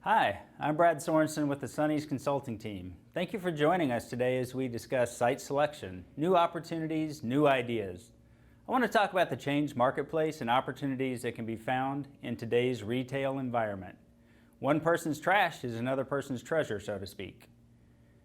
Hi, I'm Brad Sorensen with the Sonny's Consulting Team. Thank you for joining us today as we discuss site selection, new opportunities, new ideas. I want to talk about the changed marketplace and opportunities that can be found in today's retail environment. One person's trash is another person's treasure, so to speak.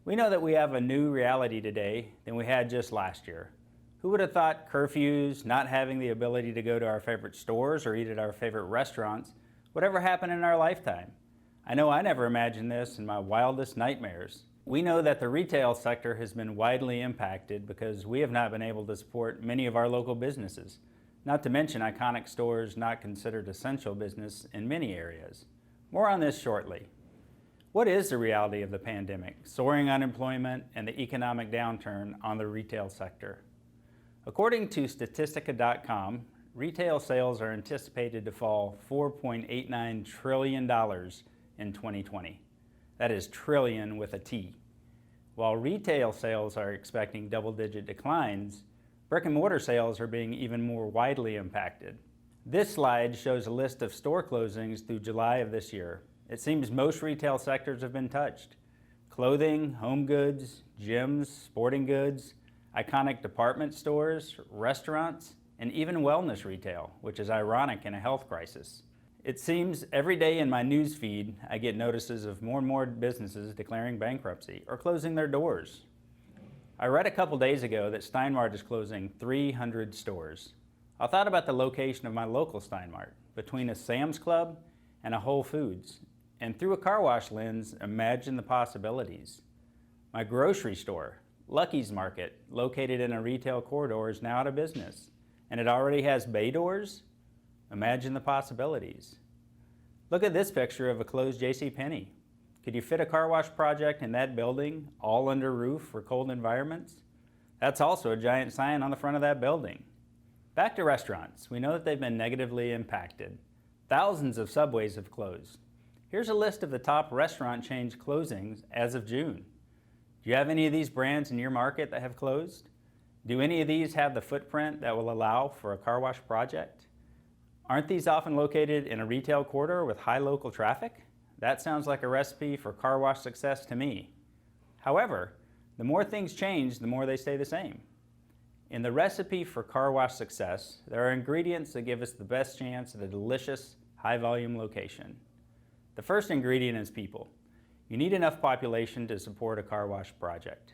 We know that we have a new reality today than we had just last year. Who would have thought curfews, not having the ability to go to our favorite stores or eat at our favorite restaurants would ever happen in our lifetime? I know I never imagined this in my wildest nightmares. We know that the retail sector has been widely impacted because we have not been able to support many of our local businesses, not to mention iconic stores not considered essential business in many areas. More on this shortly. What is the reality of the pandemic, soaring unemployment, and the economic downturn on the retail sector? According to Statistica.com, retail sales are anticipated to fall $4.89 trillion in 2020. That is trillion with a T. While retail sales are expecting double-digit declines, brick and mortar sales are being even more widely impacted. This slide shows a list of store closings through July of this year. It seems most retail sectors have been touched. Clothing, home goods, gyms, sporting goods, iconic department stores, restaurants, and even wellness retail, which is ironic in a health crisis. It seems every day in my news feed, I get notices of more and more businesses declaring bankruptcy or closing their doors. I read a couple days ago that Stein Mart is closing 300 stores. I thought about the location of my local Stein Mart, between a Sam's Club and a Whole Foods, and through a car wash lens, imagine the possibilities. My grocery store, Lucky's Market, located in a retail corridor, is now out of business, and it already has bay doors. Imagine the possibilities. Look at this picture of a closed JCPenney. Could you fit a car wash project in that building, all under roof for cold environments? That's also a giant sign on the front of that building. Back to restaurants. We know that they've been negatively impacted. Thousands of Subways have closed. Here's a list of the top restaurant chains closings as of June. Do you have any of these brands in your market that have closed? Do any of these have the footprint that will allow for a car wash project? Aren't these often located in a retail corridor with high local traffic? That sounds like a recipe for car wash success to me. However, the more things change, the more they stay the same. In the recipe for car wash success, there are ingredients that give us the best chance at a delicious, high-volume location. The first ingredient is people. You need enough population to support a car wash project.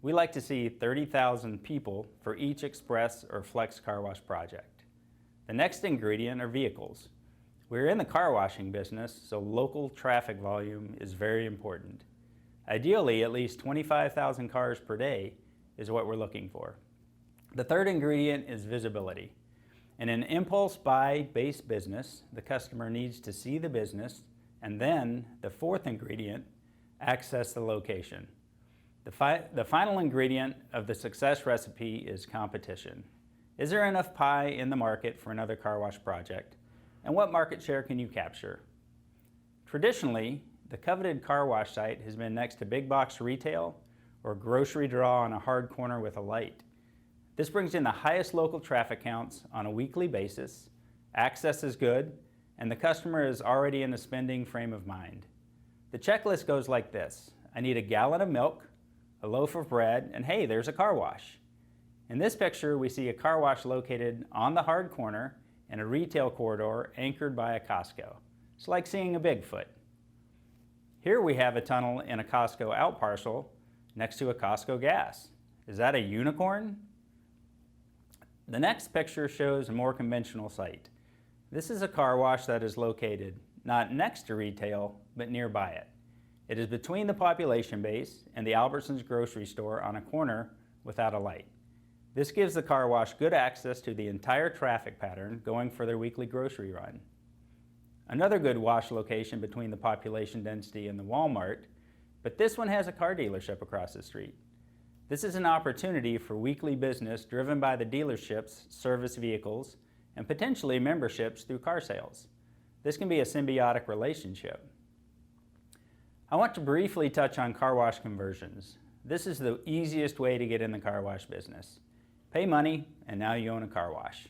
We like to see 30,000 people for each express or flex car wash project. The next ingredient are vehicles. We're in the car washing business, so local traffic volume is very important. Ideally, at least 25,000 cars per day is what we're looking for. The third ingredient is visibility. In an impulse buy-based business, the customer needs to see the business, and then the fourth ingredient, access the location. The final ingredient of the success recipe is competition. Is there enough pie in the market for another car wash project? And what market share can you capture? Traditionally, the coveted car wash site has been next to big box retail or grocery draw on a hard corner with a light. This brings in the highest local traffic counts on a weekly basis, access is good, and the customer is already in a spending frame of mind. The checklist goes like this. I need a gallon of milk, a loaf of bread, and hey, there's a car wash. In this picture, we see a car wash located on the hard corner in a retail corridor anchored by a Costco. It's like seeing a Bigfoot. Here we have a tunnel in a Costco out parcel next to a Costco gas. Is that a unicorn? The next picture shows a more conventional site. This is a car wash that is located not next to retail, but nearby it. It is between the population base and the Albertsons grocery store on a corner without a light. This gives the car wash good access to the entire traffic pattern going for their weekly grocery run. Another good wash location between the population density and the Walmart, but this one has a car dealership across the street. This is an opportunity for weekly business driven by the dealership's service vehicles and potentially memberships through car sales. This can be a symbiotic relationship. I want to briefly touch on car wash conversions. This is the easiest way to get in the car wash business. Pay money, and now you own a car wash.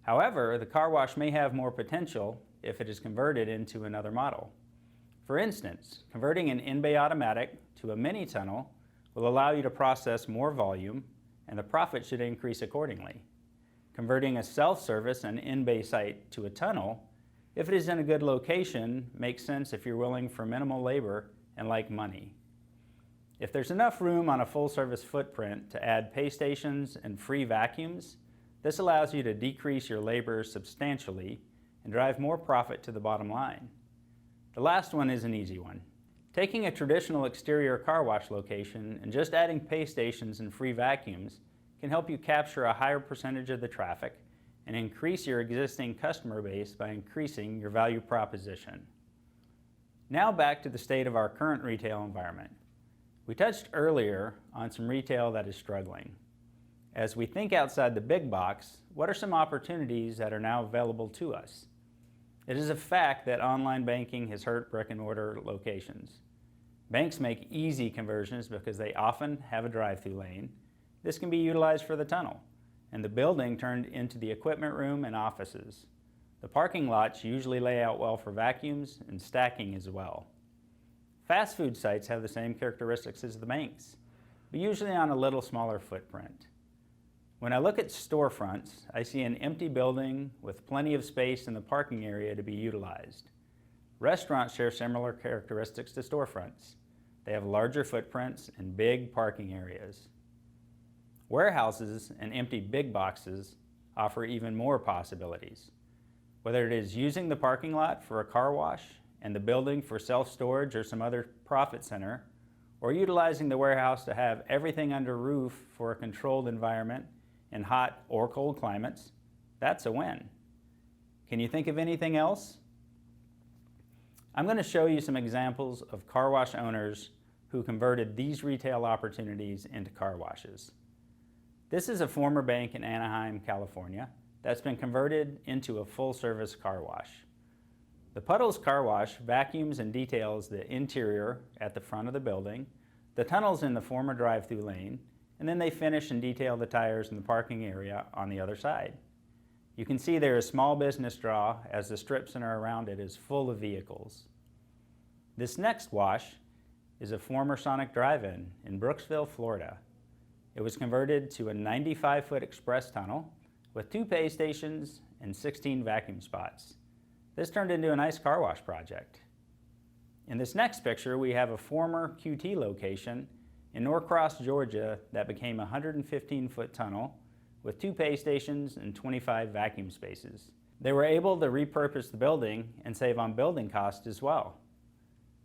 However, the car wash may have more potential if it is converted into another model. For instance, converting an in-bay automatic to a mini tunnel will allow you to process more volume, and the profit should increase accordingly. Converting a self-service and in-bay site to a tunnel, if it is in a good location, makes sense if you're willing for minimal labor and like money. If there's enough room on a full-service footprint to add pay stations and free vacuums, this allows you to decrease your labor substantially and drive more profit to the bottom line. The last one is an easy one. Taking a traditional exterior car wash location and just adding pay stations and free vacuums can help you capture a higher percentage of the traffic and increase your existing customer base by increasing your value proposition. Now back to the state of our current retail environment. We touched earlier on some retail that is struggling. As we think outside the big box, what are some opportunities that are now available to us? It is a fact that online banking has hurt brick and mortar locations. Banks make easy conversions because they often have a drive-through lane. This can be utilized for the tunnel, and the building turned into the equipment room and offices. The parking lots usually lay out well for vacuums and stacking as well. Fast food sites have the same characteristics as the banks, but usually on a little smaller footprint. When I look at storefronts, I see an empty building with plenty of space in the parking area to be utilized. Restaurants share similar characteristics to storefronts. They have larger footprints and big parking areas. Warehouses and empty big boxes offer even more possibilities. Whether it is using the parking lot for a car wash and the building for self-storage or some other profit center, or utilizing the warehouse to have everything under roof for a controlled environment in hot or cold climates, that's a win. Can you think of anything else? I'm going to show you some examples of car wash owners who converted these retail opportunities into car washes. This is a former bank in Anaheim, California, that's been converted into a full-service car wash. The Puddles Car Wash vacuums and details the interior at the front of the building, the tunnels in the former drive-through lane, and then they finish and detail the tires in the parking area on the other side. You can see there is small business draw as the strip center around it is full of vehicles. This next wash is a former Sonic drive-in in Brooksville, Florida. It was converted to a 95-foot express tunnel with 2 pay stations and 16 vacuum spots. This turned into a nice car wash project. In this next picture, we have a former QT location in Norcross, Georgia that became a 115-foot tunnel with 2 pay stations and 25 vacuum spaces. They were able to repurpose the building and save on building costs as well.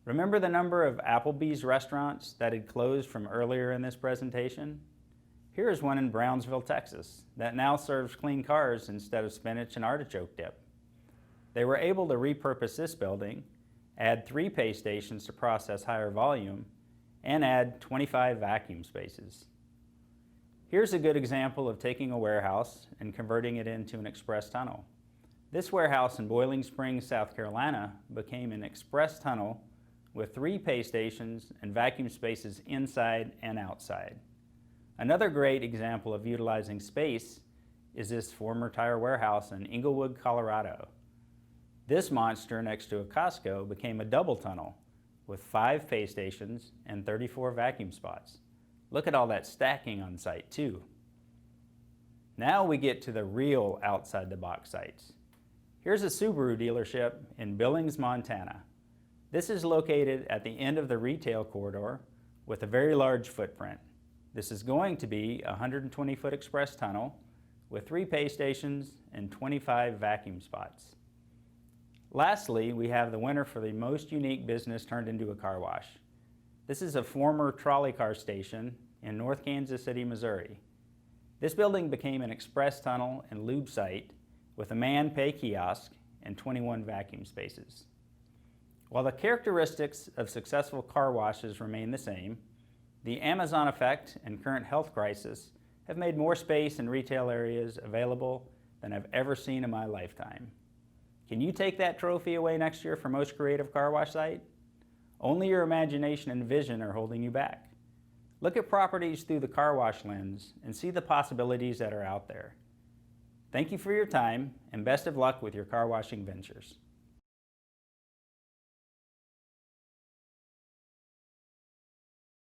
Remember the number of Applebee's restaurants that had closed from earlier in this presentation? Here is one in Brownsville, Texas, that now serves clean cars instead of spinach and artichoke dip. They were able to repurpose this building, add 3 pay stations to process higher volume, and add 25 vacuum spaces. Here's a good example of taking a warehouse and converting it into an express tunnel. This warehouse in Boiling Springs, South Carolina became an express tunnel with 3 pay stations and vacuum spaces inside and outside. Another great example of utilizing space is this former tire warehouse in Englewood, Colorado. This monster next to a Costco became a double tunnel with 5 pay stations and 34 vacuum spots. Look at all that stacking on site too. Now we get to the real outside the box sites. Here's a Subaru dealership in Billings, Montana. This is located at the end of the retail corridor with a very large footprint. This is going to be a 120-foot express tunnel with 3 pay stations and 25 vacuum spots. Lastly, we have the winner for the most unique business turned into a car wash. This is a former trolley car station in North Kansas City, Missouri. This building became an express tunnel and lube site with a man pay kiosk and 21 vacuum spaces. While the characteristics of successful car washes remain the same, the Amazon effect and current health crisis have made more space in retail areas available than I've ever seen in my lifetime. Can you take that trophy away next year for most creative car wash site? Only your imagination and vision are holding you back. Look at properties through the car wash lens and see the possibilities that are out there. Thank you for your time and best of luck with your car washing ventures.